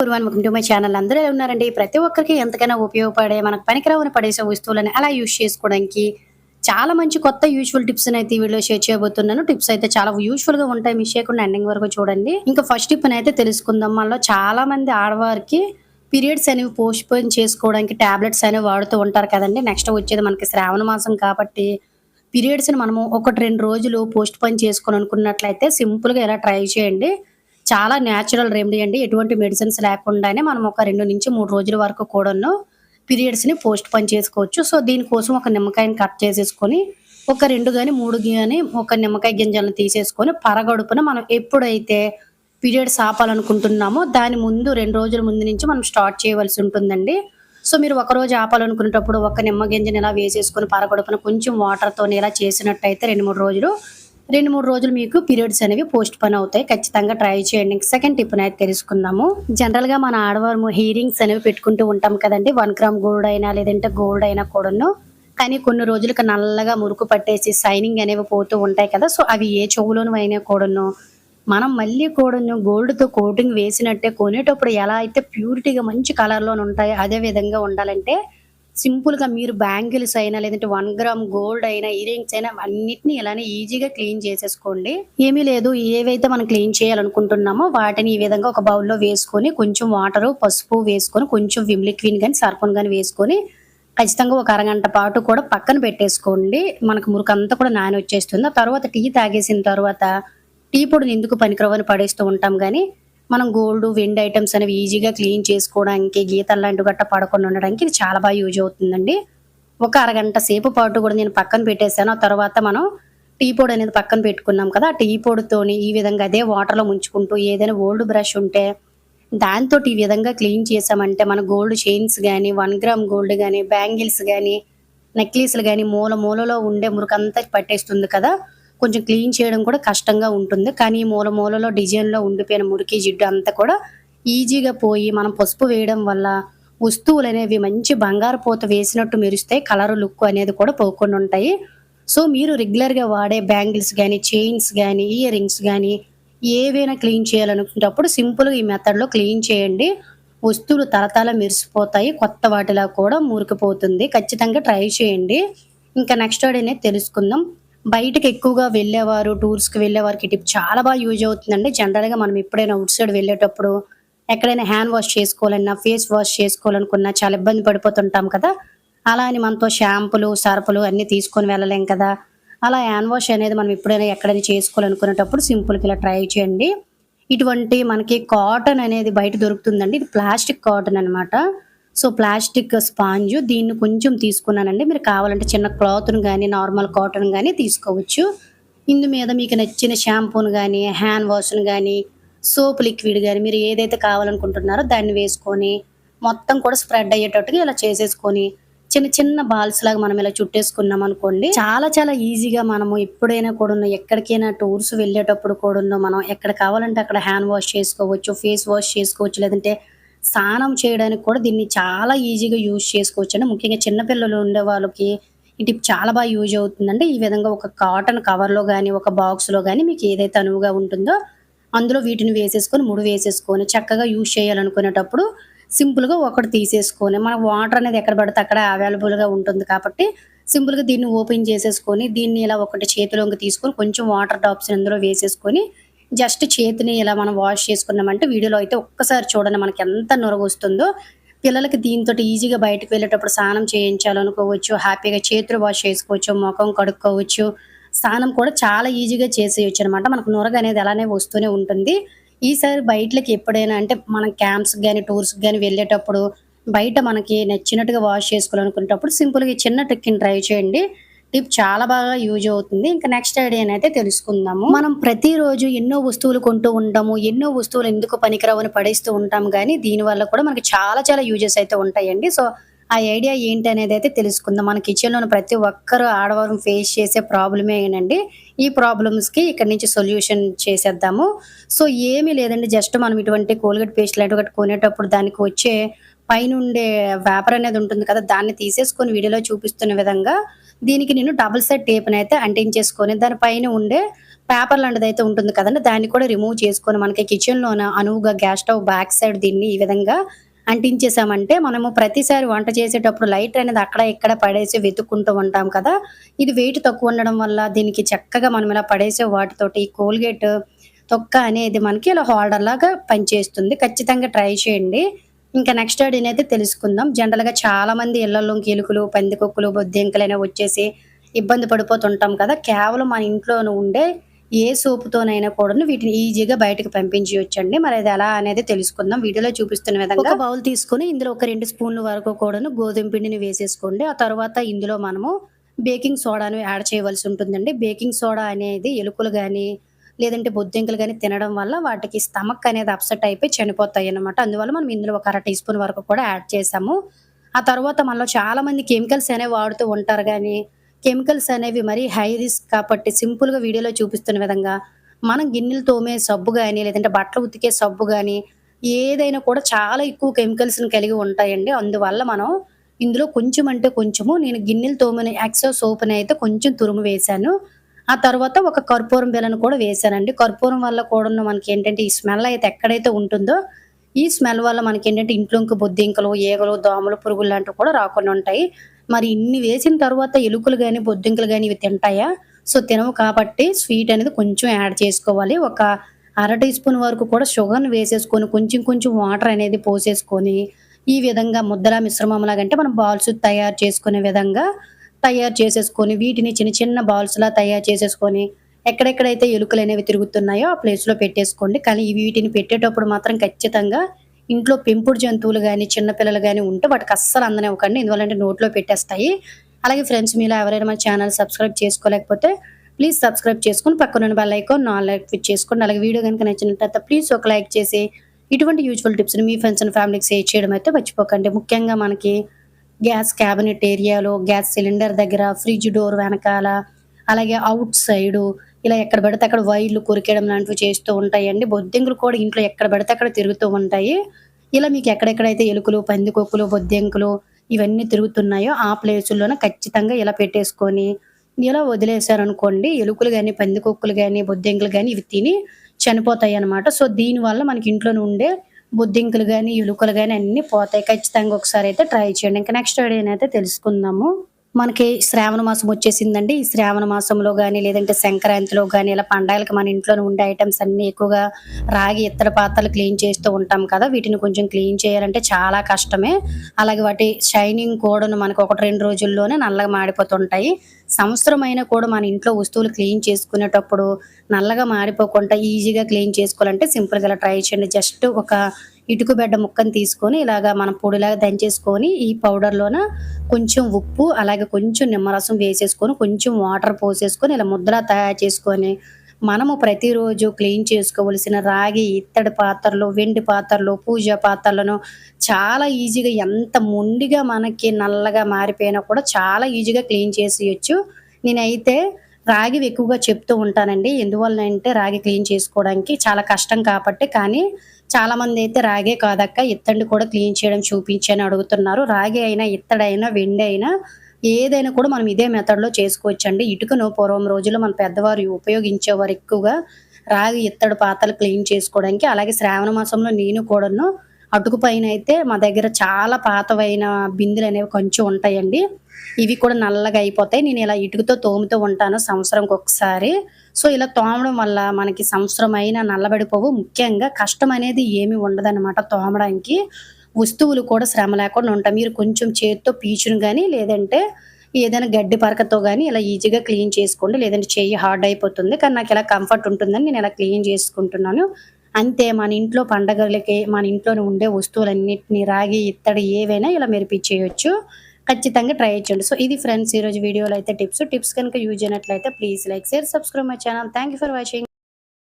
పూర్వాన్ని welcome to my channel. అందరూ ఎలా ఉన్నారండి? ప్రతి ఒక్కరికి ఎంతకైనా ఉపయోగపడే మనకు పనికిరాని పడేసే వస్తువులని అలా యూజ్ చేసుకోవడానికి చాలా మంచి కొత్త యూజ్ఫుల్ టిప్స్ అయితే ఈ వీడియో షేర్ చేయబోతున్నాను. టిప్స్ అయితే చాలా యూజ్ఫుల్ గా ఉంటాయి. మిస్ చేయకుండా ఎండింగ్ వరకు చూడండి. ఇంకా ఫస్ట్ టిప్ అయితే తెలుసుకుందాం. మనలో చాలా మంది ఆడవారికి పీరియడ్స్ అనేవి పోస్ట్ పోన్ చేసుకోవడానికి టాబ్లెట్స్ అనేవి వాడుతూ ఉంటారు కదండి. నెక్స్ట్ వచ్చేది మనకి శ్రావణ మాసం కాబట్టి పీరియడ్స్ ని మనము 1-2 రోజులు పోస్ట్ పోన్ చేసుకోవాలనుకున్నట్లయితే సింపుల్ గా ఇలా ట్రై చేయండి. చాలా న్యాచురల్ రెమెడీ అండి. ఎటువంటి మెడిసిన్స్ లేకుండానే మనం ఒక 2-3 రోజుల వరకు కూడాను పీరియడ్స్‌ని పోస్ట్ పోన్ చేసుకోవచ్చు. సో, దీనికోసం ఒక నిమ్మకాయని కట్ చేసేసుకొని, ఒక 2 గాని, 3 గాని ఒక నిమ్మకాయ గింజలను తీసేసుకొని పరగడుపున మనం ఎప్పుడైతే పీరియడ్స్ ఆపాలనుకుంటున్నామో దాని ముందు 2 రోజుల ముందు నుంచి మనం స్టార్ట్ చేయవలసి ఉంటుందండి. సో, మీరు ఒకరోజు ఆపాలనుకునేటప్పుడు ఒక నిమ్మ గింజని ఇలా వేసేసుకొని పరగడుపున కొంచెం వాటర్‌తోని ఇలా చేసినట్టయితే 2-3 రోజులు మీకు పీరియడ్స్ అనేవి పోస్ట్ పోన్ అవుతాయి. ఖచ్చితంగా ట్రై చేయండి. సెకండ్ టిప్ అయితే తెలుసుకుందాము. జనరల్‌గా మన ఆడవారు ఇయర్ రింగ్స్ అనేవి పెట్టుకుంటూ ఉంటాం కదండీ. 1 గ్రామ్ గోల్డ్ అయినా లేదంటే గోల్డ్ అయినా కూడాను. కానీ కొన్ని రోజులకి నల్లగా మురుకు పట్టేసి షైనింగ్ అనేవి పోతూ ఉంటాయి కదా! సో, అవి ఏ చెవులోను అయినా కూడాను మనం మళ్ళీ కూడాను గోల్డ్‌తో కోటింగ్ వేసినట్టే కొనేటప్పుడు ఎలా అయితే ప్యూరిటీగా మంచి కలర్‌లోనే ఉంటాయో అదే విధంగా ఉండాలంటే సింపుల్‌గా మీరు బ్యాంగిల్స్ అయినా లేదంటే 1 గ్రామ్ గోల్డ్ అయినా, ఇయర్ రింగ్స్ అయినా అన్నిటిని ఇలానే ఈజీగా క్లీన్ చేసేసుకోండి. ఏమీ లేదు, ఏవైతే మనం క్లీన్ చేయాలనుకుంటున్నామో వాటిని ఈ విధంగా ఒక బౌల్‌లో వేసుకొని కొంచెం వాటరు, పసుపు వేసుకొని కొంచెం విమ్ లిక్విడ్ గాని, సర్ఫ్‌ని గాని వేసుకొని ఖచ్చితంగా ఒక అరగంట పాటు కూడా పక్కన పెట్టేసుకోండి. మనకు మురుకంతా కూడా నానొచ్చేస్తుంది. ఆ తర్వాత టీ తాగేసిన తర్వాత టీ పొడిని ఎందుకు పనికిరావని పడేస్తూ ఉంటాం గానీ మనం గోల్డ్, వెండి ఐటెమ్స్ అనేవి ఈజీగా క్లీన్ చేసుకోవడానికి, గీతలు లాంటివి గట్టా పడకుండా ఉండడానికి ఇది చాలా బాగా యూజ్ అవుతుందండి. ఒక అరగంట సేపు పాటు కూడా నేను పక్కన పెట్టేసాను. ఆ తర్వాత మనం టీ పొడి అనేది పక్కన పెట్టుకున్నాం కదా! ఆ టీ పొడితోని ఈ విధంగా అదే వాటర్‌లో ముంచుకుంటూ ఏదైనా ఓల్డ్ బ్రష్ ఉంటే దాంతోటి ఈ విధంగా క్లీన్ చేసామంటే మన గోల్డ్ చైన్స్ గానీ, 1 గ్రామ్ గోల్డ్ గానీ, బ్యాంగిల్స్ గానీ, నెక్లెస్‌లు గానీ మూలలో ఉండే మురికంతా పట్టేస్తుంది కదా! కొంచెం క్లీన్ చేయడం కూడా కష్టంగా ఉంటుంది. కానీ మూలలో డిజైన్‌లో ఉండిపోయిన మురికి, జిడ్డు అంతా కూడా ఈజీగా పోయి మనం పసుపు వేయడం వల్ల వస్తువులనేవి మంచి బంగారు పూత వేసినట్టు మెరుస్తాయి. కలరు, లుక్ అనేది కూడా పోకుండా ఉంటాయి. సో, మీరు రెగ్యులర్‌గా వాడే బ్యాంగిల్స్ గానీ, చైన్స్ గానీ, ఇయర్ రింగ్స్ గానీ ఏవైనా క్లీన్ చేయాలనుకునేటప్పుడు సింపుల్‌గా ఈ మెథడ్‌లో క్లీన్ చేయండి. వస్తువులు తళతళ మెరిసిపోతాయి. కొత్త వాటిలా కూడా మురికిపోతుంది. ఖచ్చితంగా ట్రై చేయండి. ఇంకా నెక్స్ట్ అనేది తెలుసుకుందాం. బయటకి ఎక్కువగా వెళ్ళేవారు, టూర్స్‌కి వెళ్ళేవారికి ఈ టిప్ చాలా బాగా యూజ్ అవుతుందండి. జనరల్‌గా మనం ఎప్పుడైనా ఔట్ సైడ్ వెళ్ళేటప్పుడు ఎక్కడైనా హ్యాండ్ వాష్ చేసుకోవాలన్నా, ఫేస్ వాష్ చేసుకోవాలనుకున్నా చాలా ఇబ్బంది పడిపోతుంటాం కదా! అలా అని మనతో షాంపూలు, సర్ఫులు అన్నీ తీసుకొని వెళ్ళలేం కదా! అలా హ్యాండ్ వాష్ అనేది మనం ఎప్పుడైనా ఎక్కడైనా చేసుకోవాలనుకునేటప్పుడు సింపుల్‌గా ఇలా ట్రై చేయండి. ఇటువంటి మనకి కాటన్ అనేది బయట దొరుకుతుందండి. ఇది ప్లాస్టిక్ కాటన్ అనమాట. సో, ప్లాస్టిక్ స్పాంజు దీన్ని కొంచెం తీసుకున్నానండి. మీరు కావాలంటే చిన్న క్లాత్‌ని గానీ, నార్మల్ కాటన్ గానీ తీసుకోవచ్చు. ఇందు మీద మీకు నచ్చిన షాంపూని గానీ, హ్యాండ్ వాష్‌ని గానీ, సోప్ లిక్విడ్ గానీ మీరు ఏదైతే కావాలనుకుంటున్నారో దాన్ని వేసుకొని, మొత్తం కూడా స్ప్రెడ్ అయ్యేటట్టుగా ఇలా చేసేసుకొని, చిన్న చిన్న బాల్స్ లాగా మనం ఇలా చుట్టేసుకున్నామనుకోండి, చాలా చాలా ఈజీగా మనము ఎప్పుడైనా కూడాను ఎక్కడికైనా టూర్స్ వెళ్ళేటప్పుడు కూడాను మనం ఎక్కడ కావాలంటే అక్కడ హ్యాండ్ వాష్ చేసుకోవచ్చు, ఫేస్ వాష్ చేసుకోవచ్చు, లేదంటే స్నానం చేయడానికి కూడా దీన్ని చాలా ఈజీగా యూజ్ చేసుకోవచ్చండి. ముఖ్యంగా చిన్న పిల్లలు ఉండే వాళ్ళకి ఈ టిప్ చాలా బాగా యూజ్ అవుతుందండి. ఈ విధంగా ఒక కాటన్ కవర్‌లో గానీ, ఒక బాక్స్‌లో గానీ మీకు ఏదైతే అనువుగా ఉంటుందో అందులో వీటిని వేసేసుకొని, ముడి వేసేసుకొని చక్కగా యూజ్ చేయాలనుకునేటప్పుడు సింపుల్‌గా ఒకటి తీసేసుకొని, మనకు వాటర్ అనేది ఎక్కడ పడితే అక్కడ అవైలబుల్‌గా ఉంటుంది కాబట్టి సింపుల్‌గా దీన్ని ఓపెన్ చేసేసుకొని, దీన్ని ఇలా ఒకటి చేతిలోకి తీసుకొని కొంచెం వాటర్ డ్రాప్స్‌ని అందులో వేసేసుకొని జస్ట్ చేతిని ఇలా మనం వాష్ చేసుకున్నామంటే వీడియోలో అయితే ఒక్కసారి చూడండి మనకి ఎంత నురగొస్తుందో. పిల్లలకి దీనితోటి ఈజీగా బయటకి వెళ్ళేటప్పుడు స్నానం చేయించాలనుకోవచ్చు. హ్యాపీగా చేతులు వాష్ చేసుకోవచ్చు, మొఖం కడుక్కోవచ్చు. స్నానం కూడా చాలా ఈజీగా చేసేయొచ్చనమాట. మనకు నురగ అనేది అలానే వస్తూనే ఉంటుంది. ఈసారి బయటలకి ఎప్పుడైనా అంటే మనం క్యాంప్స్‌కి గాని, టూర్స్‌కి గాని వెళ్ళేటప్పుడు బయట మనకి నచ్చినట్టుగా వాష్ చేసుకోవాలనుకునేటప్పుడు సింపుల్‌గా ఈ చిన్న ట్రిక్‌ని ట్రై చేయండి. టిప్ చాలా బాగా యూజ్ అవుతుంది. ఇంకా నెక్స్ట్ ఐడియానైతే తెలుసుకుందాము. మనం ప్రతిరోజు ఎన్నో వస్తువులు కొంటూ ఉంటాము. ఎన్నో వస్తువులు ఎందుకు పనికిరావని పడేస్తూ ఉంటాం గానీ, దీనివల్ల కూడా మనకి చాలా చాలా యూజెస్ అయితే ఉంటాయండి. సో, ఆ ఐడియా ఏంటనేదైతే తెలుసుకుందాం. మన కిచెన్‌లోని ప్రతి ఒక్కరు ఆడవారు ఫేస్ చేసే ప్రాబ్లమేనండి. ఈ ప్రాబ్లమ్స్‌కి ఇక్కడి నుంచి సొల్యూషన్ చేసేద్దాము. సో, ఏమీ లేదండి. జస్ట్ మనం ఇటువంటి కోల్‌గేట్ పేస్ట్ లాంటివి ఒకటి కొనేటప్పుడు దానికి వచ్చే పైనుండే వేపర్ అనేది ఉంటుంది కదా! దాన్ని తీసేసుకొని వీడియోలో చూపిస్తున్న విధంగా దీనికి నేను డబుల్ సైడ్ టేప్‌నైతే అంటించేసుకొని దాని పైన ఉండే పేపర్ లాంటిదైతే ఉంటుంది కదండీ! దాన్ని కూడా రిమూవ్ చేసుకొని మనకి కిచెన్‌లోన అనువుగా గ్యాస్ స్టవ్ బ్యాక్ సైడ్ దీన్ని ఈ విధంగా అంటించేసామంటే, మనము ప్రతిసారి వంట చేసేటప్పుడు లైటర్ అనేది అక్కడ, ఇక్కడ పడేసి వెతుక్కుంటూ ఉంటాం కదా! ఇది వెయిట్ తక్కువ ఉండడం వల్ల దీనికి చక్కగా మనం ఇలా పడేసే వాటితోటి ఈ కోల్‌గేట్ తొక్క అనేది మనకి ఇలా హోల్డర్‌లాగా పనిచేస్తుంది. ఖచ్చితంగా ట్రై చేయండి. ఇంకా నెక్స్ట్ ఐడియానైతే తెలుసుకుందాం. జనరల్‌గా చాలామంది ఇళ్లల్లోకి ఎలుకలు, పందికొక్కులు, బొద్దింకలనేవి వచ్చేసి ఇబ్బంది పడిపోతుంటాం కదా! కేవలం మన ఇంట్లోనే ఉండే ఏ సోపుతోనైనా కూడాను వీటిని ఈజీగా బయటకి పంపించేయొచ్చండి. మరి అది ఎలా అనేది తెలుసుకుందాం. వీడియోలో చూపిస్తున్న విధంగా ఒక బౌల్ తీసుకొని ఇందులో ఒక 2 స్పూన్ల వరకు కూడాను గోధుమ పిండిని వేసేసుకోండి. ఆ తర్వాత ఇందులో మనము బేకింగ్ సోడాను యాడ్ చేయవలసి ఉంటుందండి. బేకింగ్ సోడా అనేది ఎలుకలు గాని, లేదంటే బొద్దింకలు గాని తినడం వల్ల వాటికి స్టమక్ అనేది అప్‌సెట్ అయిపోయి చనిపోతాయన్నమాట. అందువల్ల మనం ఇందులో ఒక అర టీ స్పూన్ వరకు కూడా యాడ్ చేసాము. ఆ తర్వాత మనలో చాలామంది కెమికల్స్ అనేవి వాడుతూ ఉంటారు గానీ, కెమికల్స్ అనేవి మరీ హై రిస్క్ కాబట్టి సింపుల్‌గా వీడియోలో చూపిస్తున్న విధంగా మనం గిన్నెలు తోమే సబ్బు గాని, లేదంటే బట్టలు ఉతికే సబ్బు గాని, ఏదైనా కూడా చాలా ఎక్కువ కెమికల్స్‌ని కలిగి ఉంటాయండి. అందువల్ల మనం ఇందులో కొంచెం అంటే కొంచెము నేను గిన్నెలు తోమిన ఎక్సో సోప్‌నయితే కొంచెం తురుము వేశాను. ఆ తర్వాత ఒక కర్పూరం బిళ్ళను కూడా వేశానండి. కర్పూరం వల్ల కూడాను మనకేంటంటే ఈ స్మెల్ అయితే ఎక్కడైతే ఉంటుందో, ఈ స్మెల్ వల్ల మనకేంటంటే ఇంట్లోకి బొద్దింకలు, ఈగలు, దోమలు, పురుగులు లాంటివి కూడా రాకుండా ఉంటాయి. మరి ఇన్ని వేసిన తర్వాత ఎలుకలు గాని, బొద్దింకలు గాని ఇవి తింటాయా? సో, తినవు కాబట్టి స్వీట్ అనేది కొంచెం యాడ్ చేసుకోవాలి. ఒక అర టీ స్పూన్ వరకు కూడా షుగర్‌ని వేసేసుకొని కొంచెం కొంచెం వాటర్ అనేది పోసేసుకొని, ఈ విధంగా ముద్దల మిశ్రమంలాగా అంటే మనం బాల్స్ తయారు చేసుకునే విధంగా తయారు చేసేసుకొని, వీటిని చిన్న చిన్న బాల్స్‌లా తయారు చేసేసుకొని, ఎక్కడెక్కడైతే ఎలుకలనేవి తిరుగుతున్నాయో ఆ ప్లేస్‌లో పెట్టేసుకోండి. కానీ వీటిని పెట్టేటప్పుడు మాత్రం ఖచ్చితంగా ఇంట్లో పెంపుడు జంతువులు గాని, చిన్న పిల్లలు గాని ఉంటే వాటికి అస్సలు అందనివ్వకండి. ఎందువల్లంటే నోట్లో పెట్టేస్తాయి. అలాగే ఫ్రెండ్స్ మీలో ఎవరైనా మన ఛానెల్ సబ్స్క్రైబ్ చేసుకోలేకపోతే ప్లీజ్ సబ్స్క్రైబ్ చేసుకొని పక్కనున్న బెల్ ఐకాన్ ఆల్ యాక్టివేట్ చేసుకోండి. అలాగే వీడియో గనుక నచ్చినట్లయితే ప్లీజ్ ఒక లైక్ చేసి ఇటువంటి యూజ్‌ఫుల్ టిప్స్‌ని మీ ఫ్రెండ్స్ అండ్ ఫ్యామిలీకి షేర్ చేయడం అయితే మర్చిపోకండి. ముఖ్యంగా మనకి గ్యాస్ క్యాబినెట్ ఏరియాలో, గ్యాస్ సిలిండర్ దగ్గర, ఫ్రిడ్జ్ డోర్ వెనకాల, అలాగే ఔట్ సైడు ఇలా ఎక్కడ పడితే అక్కడ వైర్లు కొరికేయడం లాంటివి చేస్తూ ఉంటాయండి. బొద్దింకలు కూడా ఇంట్లో ఎక్కడ పడితే అక్కడ తిరుగుతూ ఉంటాయి. ఇలా మీకు ఎక్కడెక్కడైతే ఎలుకలు, పందికొక్కులు, బొద్దింకలు ఇవన్నీ తిరుగుతున్నాయో ఆ ప్లేసుల్లోనే ఖచ్చితంగా ఇలా పెట్టేసుకొని, ఇలా వదిలేసారనుకోండి ఎలుకలు గాని, పందికొక్కులు గాని, బొద్దింకలు గాని ఇవి తిని చనిపోతాయన్నమాట. సో, దీనివల్ల మనకి ఇంట్లోనే ఉండే బొద్దింకలు గాని, ఎలుకలు గాని అన్నీ పోతాయి. ఖచ్చితంగా ఒకసారయితే ట్రై చేయండి. ఇంకా నెక్స్ట్ ఐడియానైతే తెలుసుకుందాము. మనకి శ్రావణ మాసం వచ్చేసిందండి. ఈ శ్రావణ మాసంలో గాని, లేదంటే సంక్రాంతిలో గాని, ఇలా పండగలకి మన ఇంట్లోనే ఉండే ఐటెమ్స్ అన్నీ ఎక్కువగా రాగి, ఇత్తడి పాత్రలు క్లీన్ చేస్తూ ఉంటాం కదా! వీటిని కొంచెం క్లీన్ చేయాలంటే చాలా కష్టమే. అలాగే వాటి షైనింగ్ కూడాను మనకు 1, 2 రోజుల్లోనే నల్లగా మాడిపోతుంటాయి. సంవత్సరం అయినా కూడా మన ఇంట్లో వస్తువులు క్లీన్ చేసుకునేటప్పుడు నల్లగా మాడిపోకుండా ఈజీగా క్లీన్ చేసుకోవాలంటే సింపుల్‌గా ఇలా ట్రై చేయండి. జస్ట్ ఒక ఇటుక బెడ్డ ముక్కని తీసుకొని ఇలాగా మనం పొడిలాగా దంచేసుకొని ఈ పౌడర్‌లోన కొంచెం ఉప్పు, అలాగే కొంచెం నిమ్మరసం వేసేసుకొని, కొంచెం వాటర్ పోసేసుకొని ఇలా ముద్దలా తయారు చేసుకొని, మనము ప్రతిరోజు క్లీన్ చేసుకోవలసిన రాగి, ఇత్తడి పాత్రలు, వెండి పాత్రలు, పూజా పాత్రలను చాలా ఈజీగా ఎంత మొండిగా మనకి నల్లగా మారిపోయినా కూడా చాలా ఈజీగా క్లీన్ చేసేయొచ్చు. నేనైతే రాగివి ఎక్కువగా చెప్తూ ఉంటానండి. ఎందువలనంటే రాగి క్లీన్ చేసుకోవడానికి చాలా కష్టం కాబట్టి. కానీ చాలామందైతే రాగే కాదక్క ఇత్తడిని కూడా క్లీన్ చేయడం చూపించు అని అడుగుతున్నారు. రాగి అయినా, ఇత్తడైనా, వెండి అయినా ఏదైనా కూడా మనం ఇదే మెథడ్‌లో చేసుకోవచ్చండి. ఇటుకను పూర్వం రోజుల్లో మన పెద్దవారు ఉపయోగించేవారు ఎక్కువగా రాగి, ఇత్తడి పాత్రలు క్లీన్ చేసుకోవడానికి. అలాగే శ్రావణ మాసంలో నేను కూడాను అటుకు పైనైతే మా దగ్గర చాలా పాతవైన బిందెలనేవి కొంచెం ఉంటాయండి. ఇవి కూడా నల్లగా అయిపోతాయి. నేను ఇలా ఇటుకతో తోముతూ ఉంటాను సంవత్సరంకొకసారి. సో, ఇలా తోమడం వల్ల మనకి సంవత్సరం అయినా నల్లబడిపోవు. ముఖ్యంగా కష్టం అనేది ఏమి ఉండదనమాట తోమడానికి. వస్తువులు కూడా శ్రమ లేకుండా ఉంటాయి. మీరు కొంచెం చేత్తో పీచును గాని, లేదంటే ఏదైనా గడ్డి పరకతో గాని ఇలా ఈజీగా క్లీన్ చేసుకోండి. లేదంటే చెయ్యి హార్డ్ అయిపోతుంది. కానీ నాకిలా కంఫర్ట్ ఉంటుందని నేను ఇలా క్లీన్ చేసుకుంటున్నాను. అంతే మన ఇంట్లో పండగలకి మన ఇంట్లోనే ఉండే వస్తువులన్నిటిని రాగి, ఇత్తడి ఏవైనా ఇలా మెరిపిచ్చేయొచ్చు. ఖచ్చితంగా ట్రై చేయండి. సో, ఇది ఫ్రెండ్స్ ఈరోజు వీడియోలో అయితే టిప్స్. టిప్స్ కనుక యూజ్ అయినట్లయితే please like, share, subscribe my channel. Thank you for watching.